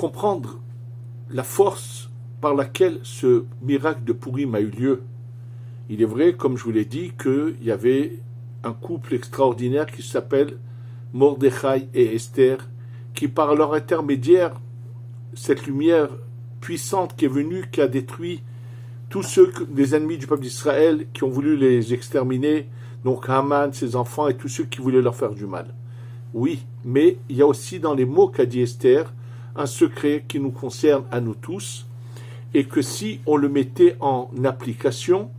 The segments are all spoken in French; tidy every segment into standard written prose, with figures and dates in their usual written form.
comprendre la force par laquelle ce miracle de Purim a eu lieu, il est vrai, comme je vous l'ai dit, qu'il y avait un couple extraordinaire qui s'appelle Mordechai et Esther, qui par leur intermédiaire, cette lumière puissante qui est venue, qui a détruit tous ceux, les ennemis du peuple d'Israël, qui ont voulu les exterminer, donc Haman, ses enfants et tous ceux qui voulaient leur faire du mal. Oui, mais il y a aussi dans les mots qu'a dit Esther, un secret qui nous concerne à nous tous, et que si on le mettait en application,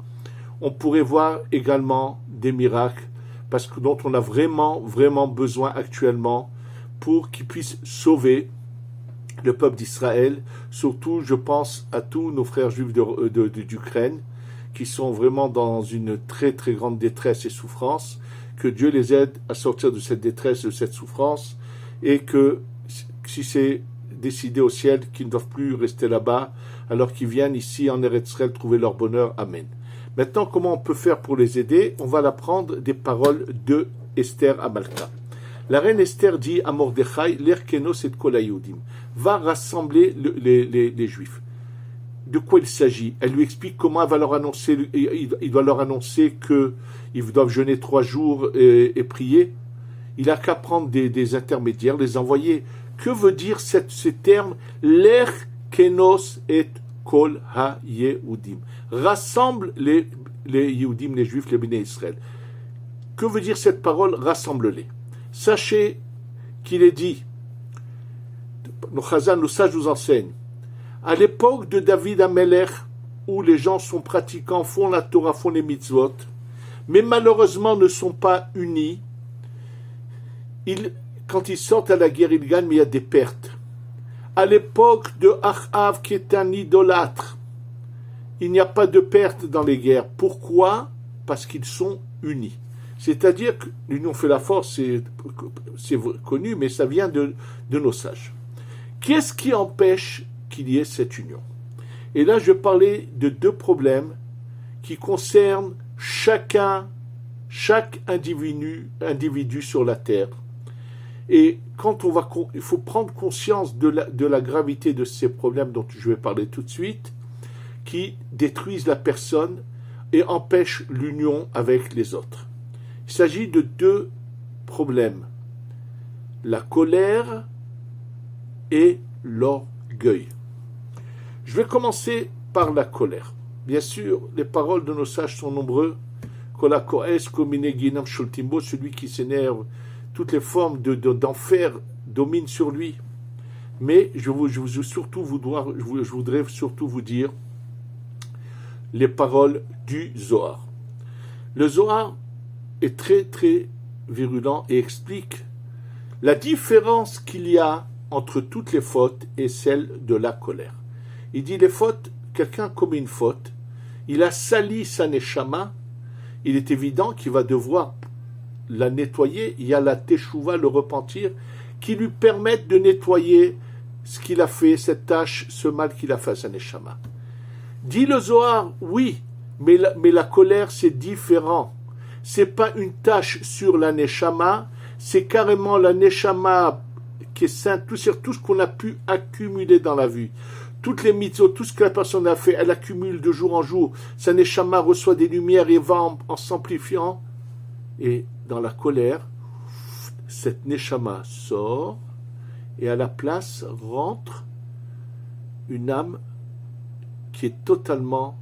on pourrait voir également des miracles, parce que dont on a vraiment, vraiment besoin actuellement pour qu'ils puissent sauver le peuple d'Israël. Surtout, je pense à tous nos frères juifs d'Ukraine, qui sont vraiment dans une très, très grande détresse et souffrance. Que Dieu les aide à sortir de cette détresse, de cette souffrance, et que si c'est décidé au ciel, qu'ils ne doivent plus rester là-bas, alors qu'ils viennent ici en Eretz Israël trouver leur bonheur. Amen. Maintenant, comment on peut faire pour les aider? On va l'apprendre des paroles de Esther à Malka. La reine Esther dit à Mordechai, l'Erkenos et Kol HaYehudim, va rassembler les Juifs. De quoi il s'agit? Elle lui explique comment elle va leur annoncer, il doit leur annoncer qu'ils doivent jeûner 3 jours et prier. Il n'a qu'à prendre des intermédiaires, les envoyer. Que veut dire ces termes? L'Erkenos et Kol HaYehudim. Rassemble les Yehudim, les Juifs, les Béné Israël. Que veut dire cette parole? Rassemble-les. Sachez qu'il est dit, nos Chazan, nos sages nous enseignent, à l'époque de David Amelech, où les gens sont pratiquants, font la Torah, font les mitzvot, mais malheureusement ne sont pas unis, quand ils sortent à la guerre, ils gagnent, mais il y a des pertes. À l'époque de Achav, qui est un idolâtre, il n'y a pas de perte dans les guerres. Pourquoi? Parce qu'ils sont unis. C'est-à-dire que l'union fait la force, c'est connu, mais ça vient de nos sages. Qu'est-ce qui empêche qu'il y ait cette union? Et là, je vais parler de 2 problèmes qui concernent chaque individu sur la terre. Et il faut prendre conscience de la gravité de ces problèmes dont je vais parler tout de suite, qui détruisent la personne et empêchent l'union avec les autres. Il s'agit de 2 problèmes, la colère et l'orgueil. Je vais commencer par la colère. Bien sûr, les paroles de nos sages sont nombreux. Celui qui s'énerve, toutes les formes d'enfer dominent sur lui. Mais je voudrais surtout vous dire les paroles du Zohar. Le Zohar est très très virulent et explique la différence qu'il y a entre toutes les fautes et celle de la colère. Il dit les fautes, quelqu'un commet une faute, il a sali sa neshama, il est évident qu'il va devoir la nettoyer, il y a la teshuva, le repentir, qui lui permettent de nettoyer ce qu'il a fait, cette tâche, ce mal qu'il a fait à sa neshama. Dit le Zohar, oui, mais la colère c'est différent. C'est pas une tâche sur la neshama, c'est carrément la neshama qui est sainte, tout ce qu'on a pu accumuler dans la vie. Toutes les mitzvot, tout ce que la personne a fait, elle accumule de jour en jour. Sa neshama reçoit des lumières et va en s'amplifiant. Et dans la colère, cette neshama sort et à la place rentre une âme qui est totalement,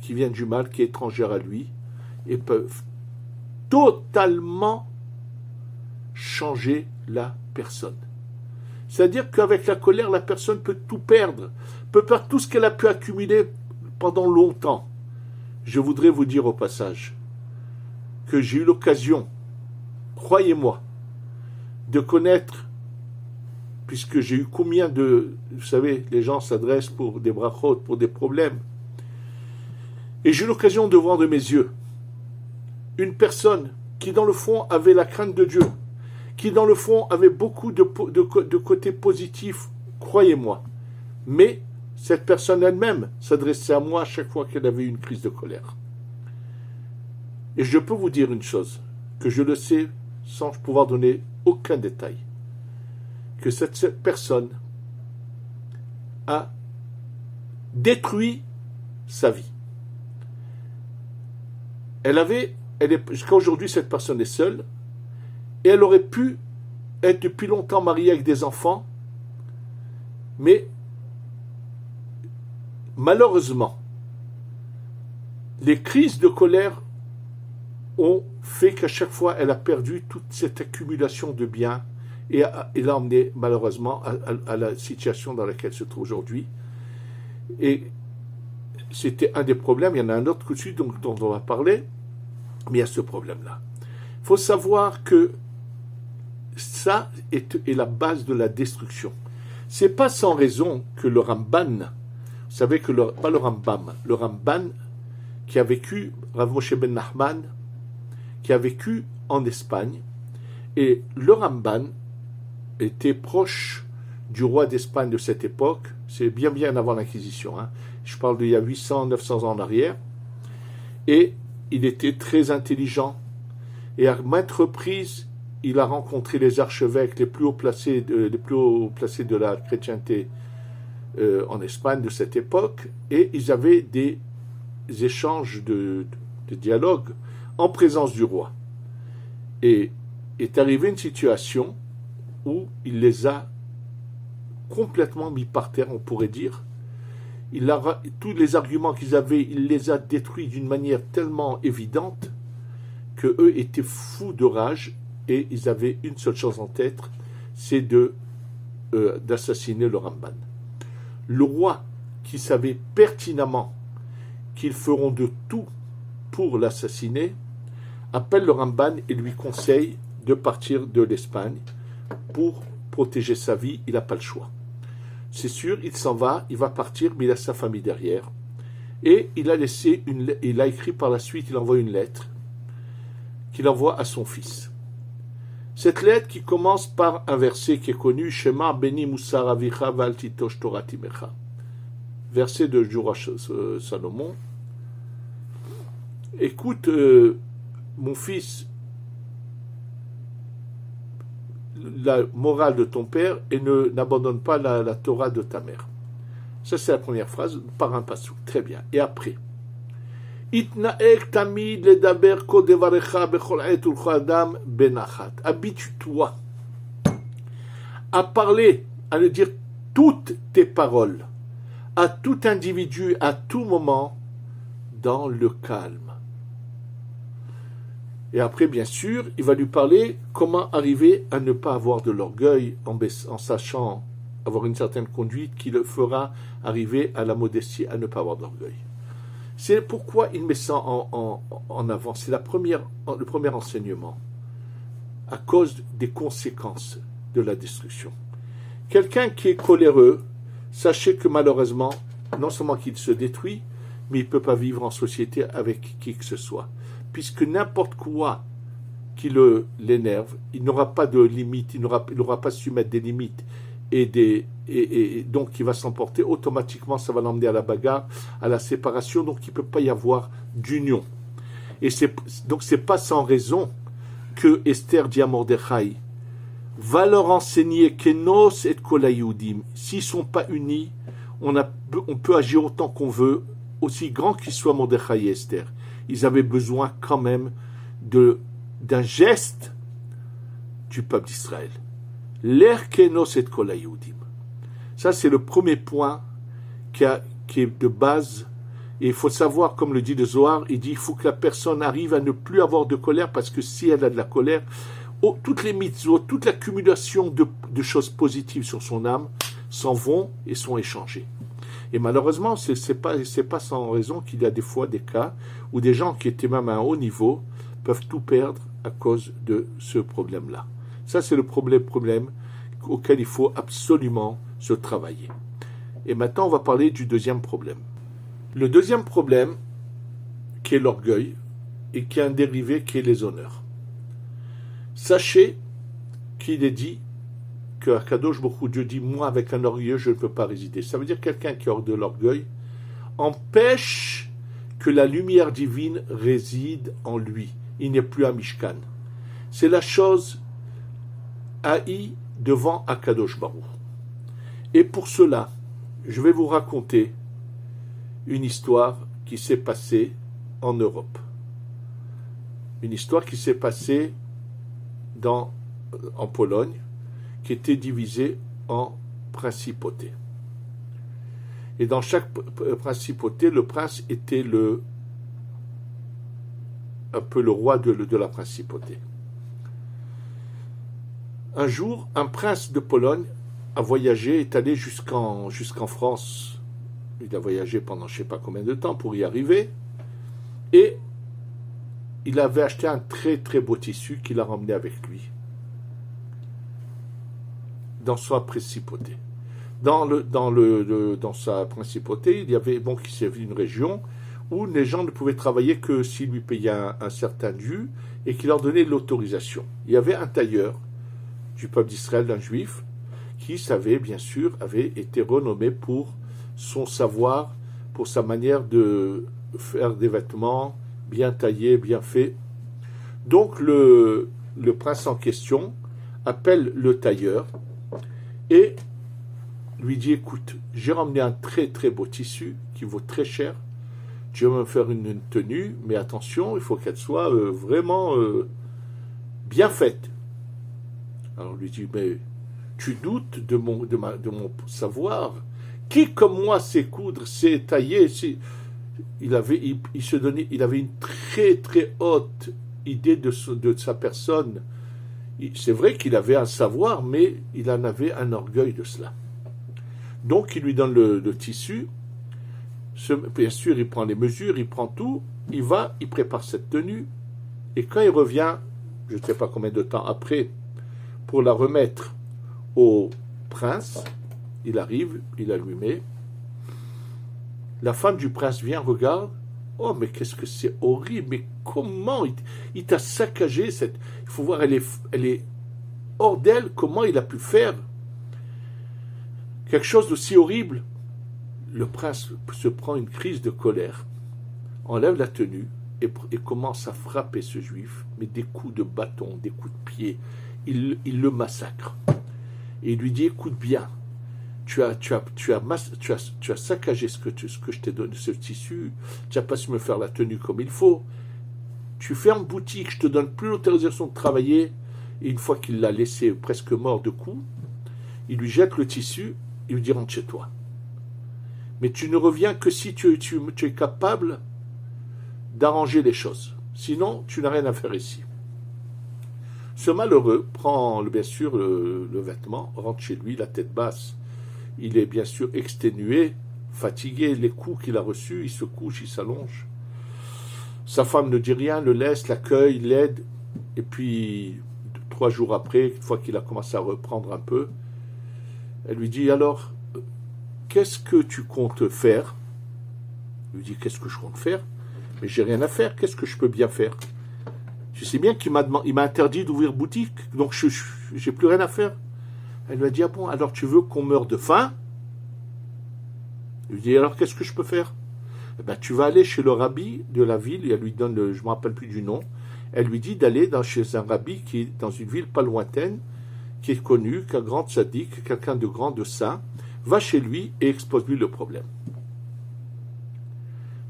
qui vient du mal, qui est étrangère à lui, et peut totalement changer la personne. C'est-à-dire qu'avec la colère, la personne peut tout perdre, peut perdre tout ce qu'elle a pu accumuler pendant longtemps. Je voudrais vous dire au passage que j'ai eu l'occasion, croyez-moi, de connaître, puisque j'ai eu combien de, vous savez, les gens s'adressent pour des brachot, pour des problèmes, et j'ai eu l'occasion de voir de mes yeux une personne qui dans le fond avait la crainte de Dieu, qui dans le fond avait beaucoup de côtés positifs, croyez-moi, mais cette personne elle-même s'adressait à moi à chaque fois qu'elle avait une crise de colère. Et je peux vous dire une chose, que je le sais sans pouvoir donner aucun détail, que cette personne a détruit sa vie. Jusqu'à aujourd'hui, cette personne est seule, et elle aurait pu être depuis longtemps mariée avec des enfants, mais malheureusement, les crises de colère ont fait qu'à chaque fois, elle a perdu toute cette accumulation de biens et l'a emmené malheureusement à la situation dans laquelle elle se trouve aujourd'hui. Et c'était un des problèmes. Il y en a un autre dessus dont on va parler, mais il y a ce problème-là. Il faut savoir que ça est la base de la destruction. C'est pas sans raison que le Ramban, vous savez que pas le Rambam, le Ramban qui a vécu, Rav Moshe ben Nachman, qui a vécu en Espagne, et le Ramban était proche du roi d'Espagne de cette époque, c'est bien avant l'Inquisition, hein. Je parle d'il y a 800-900 ans en arrière, et il était très intelligent, et à maintes reprises, il a rencontré les archevêques les plus haut placés de la chrétienté en Espagne de cette époque, et ils avaient des échanges de dialogue en présence du roi. Et est arrivée une situation où il les a complètement mis par terre, on pourrait dire. Tous les arguments qu'ils avaient, il les a détruits d'une manière tellement évidente que eux étaient fous de rage et ils avaient une seule chose en tête, c'est d'assassiner le Ramban. Le roi, qui savait pertinemment qu'ils feront de tout pour l'assassiner, appelle le Ramban et lui conseille de partir de l'Espagne pour protéger sa vie. Il n'a pas le choix. C'est sûr, il s'en va, il va partir, mais il a sa famille derrière. Et il a écrit par la suite, il envoie une lettre qu'il envoie à son fils. Cette lettre qui commence par un verset qui est connu, Shema Beni Musar Avicha Val Titosh Torah Timecha. Verset de Jorash Salomon. Écoute, mon fils, la morale de ton père et n'abandonne pas la Torah de ta mère. Ça, c'est la première phrase par un passou. Très bien. Et après, habitue-toi à parler, à le dire toutes tes paroles, à tout individu, à tout moment, dans le calme. Et après, bien sûr, il va lui parler comment arriver à ne pas avoir de l'orgueil en sachant avoir une certaine conduite qui le fera arriver à la modestie, à ne pas avoir d'orgueil. C'est pourquoi il met ça en avant. C'est le premier enseignement. À cause des conséquences de la destruction. Quelqu'un qui est coléreux, sachez que malheureusement, non seulement qu'il se détruit, mais il ne peut pas vivre en société avec qui que ce soit. Puisque n'importe quoi qui l'énerve, il n'aura pas de limite, il n'aura pas su mettre des limites et donc il va s'emporter automatiquement, ça va l'emmener à la bagarre, à la séparation, donc il ne peut pas y avoir d'union. Et donc c'est pas sans raison que Esther dit à Mordechai, va leur enseigner Kenos et Kolayudim. S'ils ne sont pas unis, on peut agir autant qu'on veut, aussi grand qu'ils soient Mordechai et Esther. Ils avaient besoin quand même d'un geste du peuple d'Israël. L'air Kenos et Kolayudim. Ça, c'est le premier point qui est de base. Et il faut savoir, comme le dit le Zohar, il dit il faut que la personne arrive à ne plus avoir de colère, parce que si elle a de la colère, toutes les mitzvot, toute l'accumulation de choses positives sur son âme s'en vont et sont échangées. Et malheureusement, c'est pas sans raison qu'il y a des fois des cas où des gens qui étaient même à un haut niveau peuvent tout perdre à cause de ce problème-là. Ça, c'est le problème auquel il faut absolument se travailler. Et maintenant, on va parler du deuxième problème. Le deuxième problème, qui est l'orgueil, et qui est un dérivé qui est les honneurs. Sachez qu'il est dit que Akadosh Baruch Hu, Dieu dit, moi avec un orgueilleux, je ne peux pas résider. Ça veut dire que quelqu'un qui a de l'orgueil empêche que la lumière divine réside en lui. Il n'est plus à Mishkan. C'est la chose haïe devant Akadosh Baruch. Et pour cela, je vais vous raconter une histoire qui s'est passée en Europe. Une histoire qui s'est passée en Pologne, qui était divisée en principautés. Et dans chaque principauté, le prince était un peu le roi de la principauté. Un jour, un prince de Pologne a voyagé, est allé jusqu'en France. Il a voyagé pendant je ne sais pas combien de temps pour y arriver. Et il avait acheté un très très beau tissu qu'il a ramené avec lui dans sa principauté. Dans sa principauté, il y avait une région où les gens ne pouvaient travailler que s'ils lui payaient un certain dû et qu'il leur donnait l'autorisation. Il y avait un tailleur du peuple d'Israël, un juif, qui avait été renommé pour son savoir, pour sa manière de faire des vêtements bien taillés, bien faits. Donc le prince en question appelle le tailleur et lui dit, écoute, j'ai ramené un très très beau tissu qui vaut très cher, tu vas me faire une tenue, mais attention, il faut qu'elle soit vraiment bien faite. Alors lui dit, mais tu doutes de mon savoir? Qui comme moi sait coudre, sait tailler? Il avait une très très haute idée de sa personne. C'est vrai qu'il avait un savoir, mais il en avait un orgueil de cela. Donc il lui donne le tissu, bien sûr il prend les mesures, il prend tout, il prépare cette tenue, et quand il revient, je ne sais pas combien de temps après, pour la remettre au prince, il arrive, il la lui met. La femme du prince vient, regarde, oh mais qu'est-ce que c'est horrible, mais comment il t'a saccagé cette... Il faut voir, elle est hors d'elle, comment il a pu faire quelque chose d'aussi horrible. Le prince se prend une crise de colère, enlève la tenue et commence à frapper ce juif, mais des coups de bâton, des coups de pied. Il le massacre. Et il lui dit, écoute bien, tu as saccagé ce que je t'ai donné, ce tissu, tu n'as pas su me faire la tenue comme il faut, tu fermes boutique, je te donne plus l'autorisation de travailler, et une fois qu'il l'a laissé presque mort de coups, il lui jette le tissu, il lui dit, rentre chez toi. Mais tu ne reviens que si tu es capable d'arranger les choses. Sinon, tu n'as rien à faire ici. Ce malheureux prend bien sûr le vêtement, rentre chez lui, la tête basse. Il est bien sûr exténué, fatigué, les coups qu'il a reçus, il se couche, il s'allonge. Sa femme ne dit rien, le laisse, l'accueille, l'aide. Et puis, 3 jours après, une fois qu'il a commencé à reprendre un peu, elle lui dit, alors, qu'est-ce que tu comptes faire? Il lui dit, qu'est-ce que je compte faire? Mais j'ai rien à faire, qu'est-ce que je peux bien faire? Je sais bien qu'il m'a interdit d'ouvrir boutique, donc je n'ai plus rien à faire. Elle lui a dit, ah bon, alors tu veux qu'on meure de faim? Il lui dit, alors qu'est-ce que je peux faire? Eh ben, tu vas aller chez le rabbi de la ville, et elle lui donne, je ne me rappelle plus du nom, elle lui dit d'aller chez un rabbi qui est dans une ville pas lointaine, qui est connu, qu'un grand tzaddik, quelqu'un de grand, de saint, va chez lui et expose-lui le problème.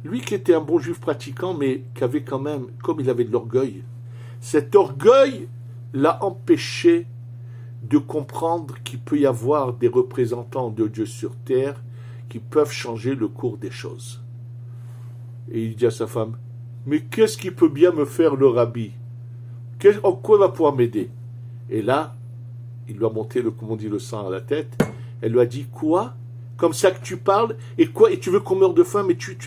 Lui qui était un bon juif pratiquant, mais qui avait quand même, comme il avait de l'orgueil, cet orgueil l'a empêché de comprendre qu'il peut y avoir des représentants de Dieu sur terre qui peuvent changer le cours des choses. Et il dit à sa femme, mais qu'est-ce qui peut bien me faire le rabbi? En quoi il va pouvoir m'aider? Et là, il lui a monté le sang à la tête. Elle lui a dit, quoi? Comme ça que tu parles? Et quoi? Et tu veux qu'on meure de faim? Mais tu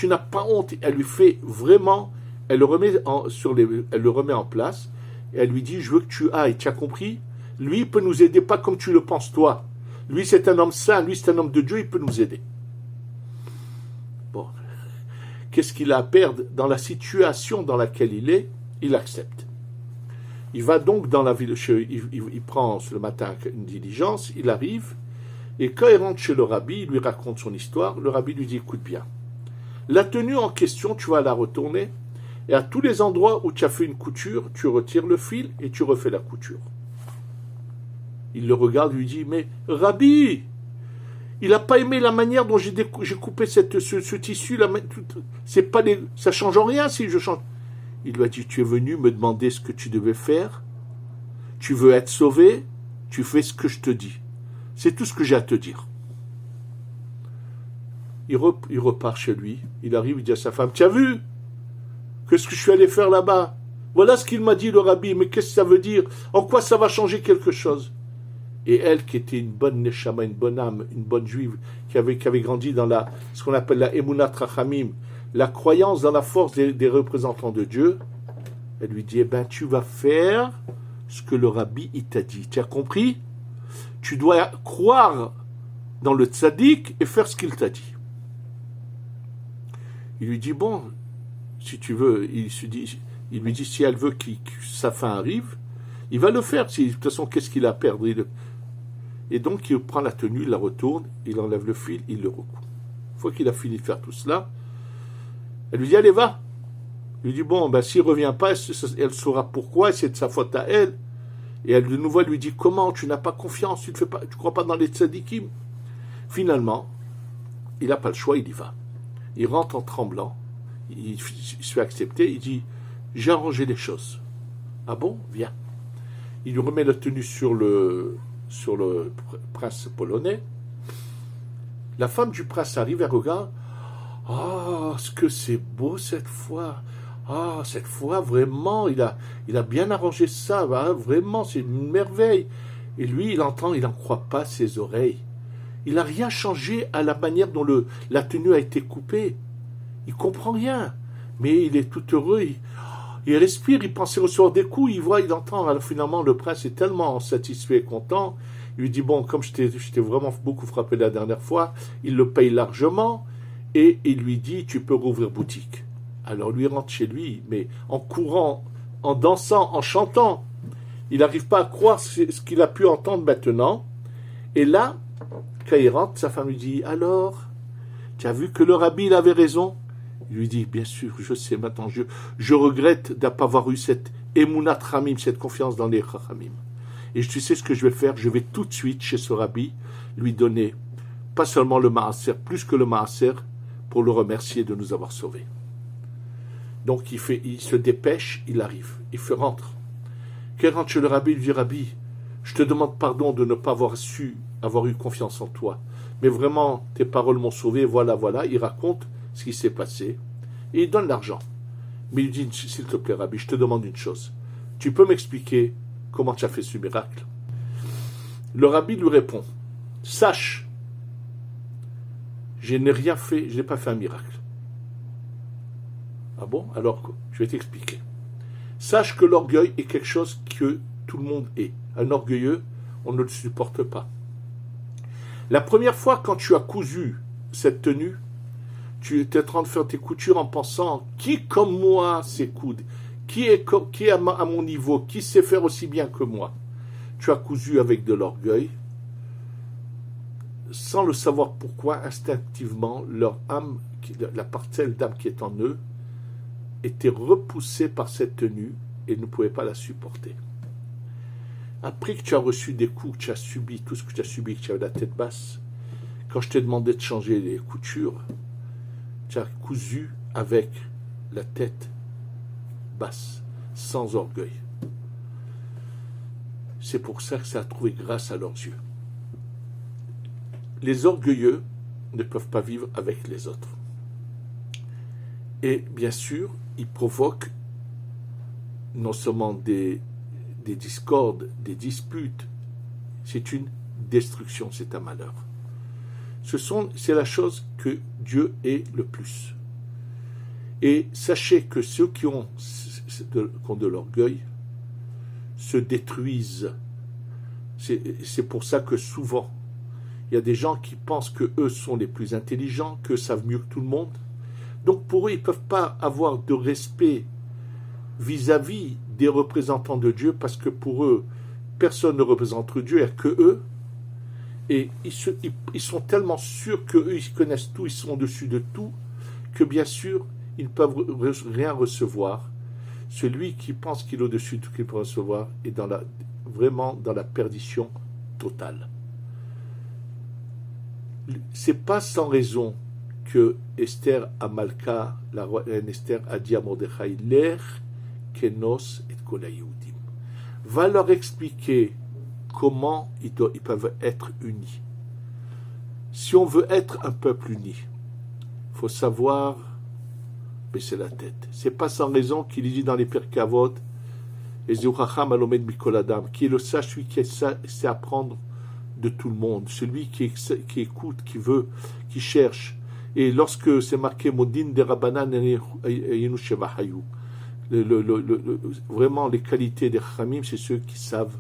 n'as pas honte. Elle lui fait vraiment, elle le remet en place. Et elle lui dit, je veux que tu ailles. Tu as compris? Lui, il peut nous aider, pas comme tu le penses toi. Lui, c'est un homme saint. Lui, c'est un homme de Dieu. Il peut nous aider. Bon. Qu'est-ce qu'il a à perdre? Dans la situation dans laquelle il accepte. Il va donc dans la ville, il prend le matin une diligence, il arrive, et quand il rentre chez le rabbi, il lui raconte son histoire, le rabbi lui dit, écoute bien, la tenue en question, tu vas la retourner, et à tous les endroits où tu as fait une couture, tu retires le fil et tu refais la couture. Il le regarde, lui dit, mais Rabbi, il n'a pas aimé la manière dont j'ai coupé ce tissu, ça change en rien si je change. Il lui a dit, tu es venu me demander ce que tu devais faire, tu veux être sauvé, tu fais ce que je te dis. C'est tout ce que j'ai à te dire. Il repart chez lui, il arrive, il dit à sa femme, tu as vu? Qu'est-ce que je suis allé faire là-bas? Voilà ce qu'il m'a dit le rabbi, mais qu'est-ce que ça veut dire? En quoi ça va changer quelque chose? Et elle, qui était une bonne neshama, une bonne âme, une bonne juive, qui avait grandi dans ce qu'on appelle la emunat rachamim, la croyance dans la force des représentants de Dieu, elle lui dit, eh ben, tu vas faire ce que le rabbi il t'a dit. Tu as compris? Tu dois croire dans le tzaddik et faire ce qu'il t'a dit. Il lui dit, bon, si tu veux, il lui dit, si elle veut que sa fin arrive, il va le faire. De toute façon, qu'est-ce qu'il a à perdre? Et donc, il prend la tenue, il la retourne, il enlève le fil, il le recoue. Une fois qu'il a fini de faire tout cela, elle lui dit, allez, va. Il lui dit, bon, ben, s'il ne revient pas, elle saura pourquoi, et c'est de sa faute à elle. Et elle, de nouveau, lui dit, comment, tu n'as pas confiance, tu ne crois pas dans les tzadikim. Finalement, il n'a pas le choix, il y va. Il rentre en tremblant, il se fait accepter, il dit, j'ai arrangé les choses. Ah bon, viens. Il lui remet la tenue sur le prince polonais. La femme du prince arrive, elle regarde. Ah, ce que c'est beau cette fois. Ah, cette fois, vraiment, il a bien arrangé ça. Hein, vraiment, c'est une merveille. Et lui, il entend, il n'en croit pas ses oreilles. Il n'a rien changé à la manière dont la tenue a été coupée. Il comprend rien. Mais il est tout heureux. Il respire, il pensait recevoir des coups, il entend. Alors finalement, le prince est tellement satisfait et content. Il lui dit, bon, comme je t'ai vraiment beaucoup frappé la dernière fois, il le paye largement. Et il lui dit, tu peux rouvrir boutique. Alors lui rentre chez lui, mais en courant, en dansant, en chantant. Il n'arrive pas à croire ce qu'il a pu entendre maintenant. Et là, quand il rentre, sa femme lui dit, alors, tu as vu que le rabbi, il avait raison? Il lui dit, bien sûr, je sais maintenant, je regrette de ne pas avoir eu cette emunat ramim, cette confiance dans les ramim. Et tu sais ce que je vais faire? Je vais tout de suite chez ce rabbi lui donner, pas seulement le maaser, plus que le maaser, pour le remercier de nous avoir sauvés. Donc il se dépêche, il arrive, rentre. Quand il rentre chez le rabbi, il lui dit, rabbi, je te demande pardon de ne pas avoir eu confiance en toi. Mais vraiment, tes paroles m'ont sauvé, voilà. Il raconte ce qui s'est passé. Et il donne l'argent. Mais il dit, s'il te plaît, Rabbi, je te demande une chose. Tu peux m'expliquer comment tu as fait ce miracle? Le Rabbi lui répond, sache, je n'ai rien fait, je n'ai pas fait un miracle. Ah bon? Alors, je vais t'expliquer. Sache que l'orgueil est quelque chose que tout le monde est. Un orgueilleux, on ne le supporte pas. La première fois, quand tu as cousu cette tenue, tu étais en train de faire tes coutures en pensant, qui comme moi sait coudre? Qui est à mon niveau? Qui sait faire aussi bien que moi? Tu as cousu avec de l'orgueil, sans le savoir pourquoi, instinctivement, leur âme, la parcelle d'âme qui est en eux, était repoussée par cette tenue et ne pouvait pas la supporter. Après que tu as reçu des coups, que tu as subi, tout ce que tu as subi, que tu avais la tête basse, quand je t'ai demandé de changer les coutures, tu as cousu avec la tête basse, sans orgueil. C'est pour ça que ça a trouvé grâce à leurs yeux. Les orgueilleux ne peuvent pas vivre avec les autres. Et bien sûr, ils provoquent non seulement des discordes, des disputes, c'est une destruction, c'est un malheur. C'est la chose que Dieu est le plus. Et sachez que ceux qui ont de l'orgueil se détruisent. C'est pour ça que souvent, il y a des gens qui pensent qu'eux sont les plus intelligents, qu'eux savent mieux que tout le monde. Donc pour eux, ils ne peuvent pas avoir de respect vis-à-vis des représentants de Dieu, parce que pour eux, personne ne représente Dieu, il n'y a que eux. Et ils sont tellement sûrs qu'eux, ils connaissent tout, ils sont au-dessus de tout, que bien sûr, ils ne peuvent rien recevoir. Celui qui pense qu'il est au-dessus de tout qu'il peut recevoir est vraiment dans la perdition totale. C'est pas sans raison que Esther Amalka, la reine Esther, a dit à Mordechai, Ler kenos et kol haYehudim. Va leur expliquer comment ils peuvent être unis. Si on veut être un peuple uni, il faut savoir baisser la tête. C'est pas sans raison qu'il dit dans les Pirkei Avot, qui est le sage, celui qui sait apprendre de tout le monde, celui qui écoute, qui veut, qui cherche. Et lorsque c'est marqué Modin de Rabbanan Yenushevahayou, vraiment les qualités des Khamim, c'est ceux qui savent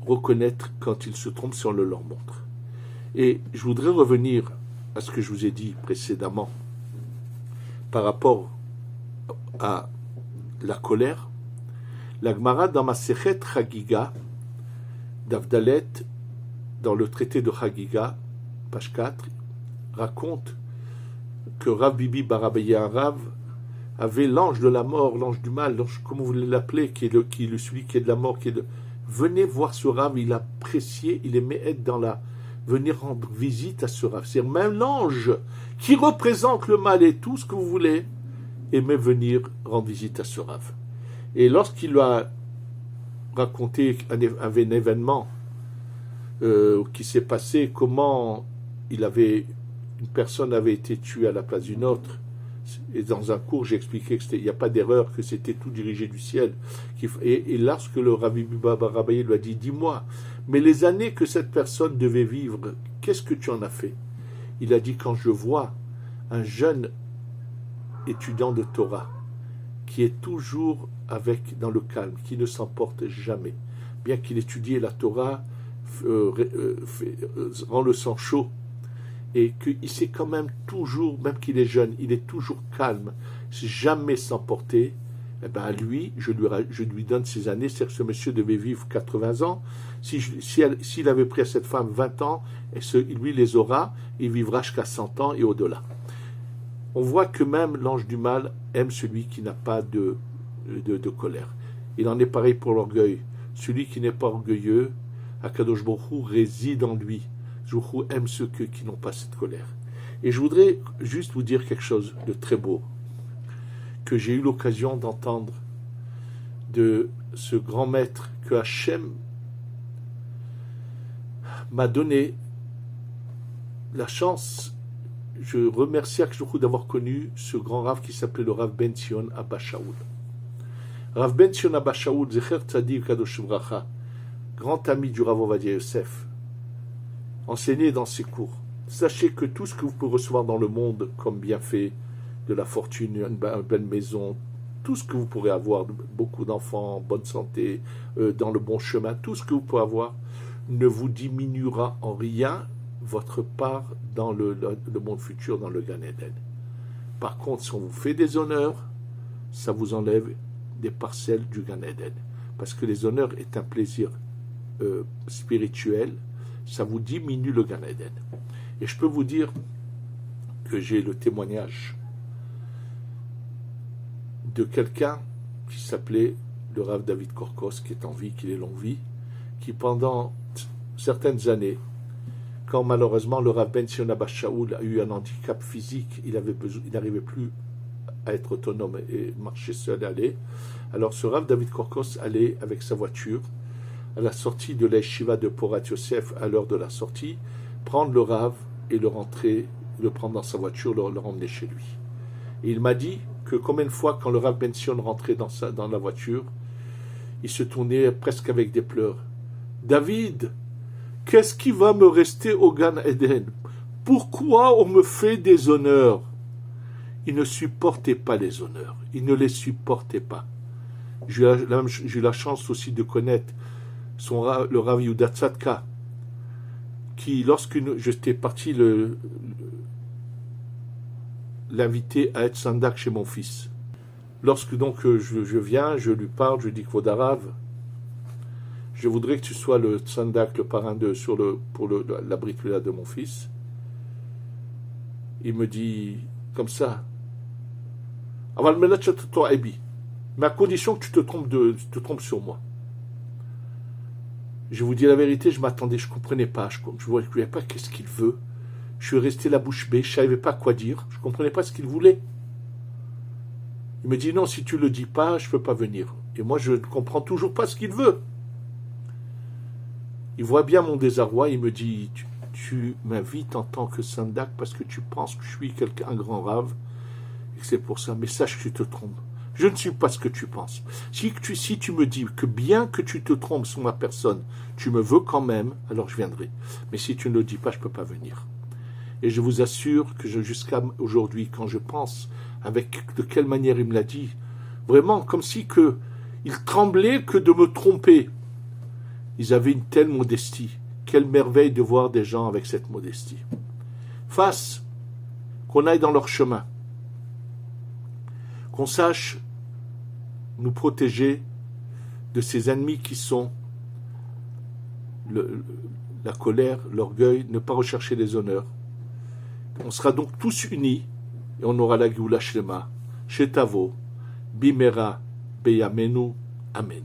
reconnaître quand ils se trompent si on le leur montre. Et je voudrais revenir à ce que je vous ai dit précédemment par rapport à la colère. La Gemara dans Masechet Chagiga, d'Avdalet, dans le traité de Chagiga, page 4, raconte que Rav Bibi Bar Abaye Rav avait l'ange de la mort, l'ange du mal, l'ange, comme vous voulez l'appeler, celui qui est de la mort, venez voir ce Rav, il appréciait, il aimait être venir rendre visite à ce Rav. C'est même l'ange qui représente le mal et tout ce que vous voulez, aimait venir rendre visite à ce Rav. Et lorsqu'il lui a raconté un événement qui s'est passé, comment une personne avait été tuée à la place d'une autre, et dans un cours j'ai expliqué qu'il n'y a pas d'erreur, que c'était tout dirigé du ciel, et lorsque le Rabbi Bar Abaye lui a dit, dis-moi, mais les années que cette personne devait vivre, qu'est-ce que tu en as fait? Il a dit, quand je vois un jeune étudiant de Torah qui est toujours dans le calme, qui ne s'emporte jamais, bien qu'il étudie la Torah, rend le sang chaud, et qu'il sait quand même toujours, même qu'il est jeune, il est toujours calme, jamais s'emporter, eh bien lui, je lui donne ces années, c'est-à-dire que ce monsieur devait vivre 80 ans, s'il avait pris à cette femme 20 ans, lui les aura, il vivra jusqu'à 100 ans et au-delà. On voit que même l'ange du mal aime celui qui n'a pas de colère. Il en est pareil pour l'orgueil. Celui qui n'est pas orgueilleux, Akadosh Baruch Hu réside en lui. Baruch Hu aime ceux qui n'ont pas cette colère. Et je voudrais juste vous dire quelque chose de très beau, que j'ai eu l'occasion d'entendre de ce grand maître que Hachem m'a donné la chance. Je remercie Akadosh Baruch Hu d'avoir connu ce grand Rav qui s'appelait le Rav Ben Sion Abba Shaul. Rav Ben Sion Abba Shaul, Zecher Tzadik Kadosh Bracha, grand ami du Rav Ovadia Yosef, enseignait dans ses cours. Sachez que tout ce que vous pouvez recevoir dans le monde comme bienfait, de la fortune, une belle maison, tout ce que vous pourrez avoir, beaucoup d'enfants, bonne santé, dans le bon chemin, tout ce que vous pouvez avoir, ne vous diminuera en rien votre part dans le monde futur, dans le Gan Eden. Par contre, si on vous fait des honneurs, ça vous enlève des parcelles du Gan Eden. Parce que les honneurs est un plaisir spirituel, ça vous diminue le Gan Eden. Et je peux vous dire que j'ai le témoignage de quelqu'un qui s'appelait le Rav David Korkos, qui est en vie, qui est longue vie, qui pendant certaines années, quand malheureusement le Rav Ben Sion Abba Shaul a eu un handicap physique, il n'arrivait plus à être autonome et marcher seul et aller. Alors ce Rav David Korkos allait avec sa voiture à la sortie de l'Yeshiva de Porat Yosef, à l'heure de la sortie, prendre le Rav et le prendre dans sa voiture, le ramener chez lui. Et il m'a dit que combien de fois, quand le Rav Ben Sion rentrait dans la voiture, il se tournait presque avec des pleurs. David, qu'est-ce qui va me rester au Gan Eden? Pourquoi on me fait des honneurs? Il ne supportait pas les honneurs. Il ne les supportait pas. J'ai eu la chance aussi de connaître le Rav Yehuda Tzadka, qui, lorsque j'étais parti l'inviter à être sandak chez mon fils. Lorsque donc je viens, je lui parle, je dis Kvod Harav, je voudrais que tu sois le sandak, le parrain pour la brit Mila de mon fils. Il me dit comme ça, mais à condition que tu te trompes sur moi. Je vous dis la vérité, je m'attendais, je ne comprenais pas. Je ne voyais pas qu'est-ce qu'il veut. Je suis resté la bouche bée, je ne savais pas quoi dire. Je ne comprenais pas ce qu'il voulait. Il me dit non, si tu ne le dis pas, je ne peux pas venir. Et moi, je ne comprends toujours pas ce qu'il veut. Il voit bien mon désarroi, il me dit tu m'invites en tant que Sandak parce que tu penses que je suis un grand rave, et que c'est pour ça, mais sache que tu te trompes. Je ne suis pas ce que tu penses. Si tu me dis que bien que tu te trompes sur ma personne, tu me veux quand même, alors je viendrai. Mais si tu ne le dis pas, je ne peux pas venir. Et je vous assure que jusqu'à aujourd'hui, quand je pense de quelle manière il me l'a dit, vraiment comme si il tremblait que de me tromper. Ils avaient une telle modestie. Quelle merveille de voir des gens avec cette modestie. Fasse qu'on aille dans leur chemin. Qu'on sache nous protéger de ces ennemis qui sont la colère, l'orgueil, ne pas rechercher les honneurs. On sera donc tous unis et on aura la Géoula Shlema, Shetavo, Bimera, Beyamenu, Amen.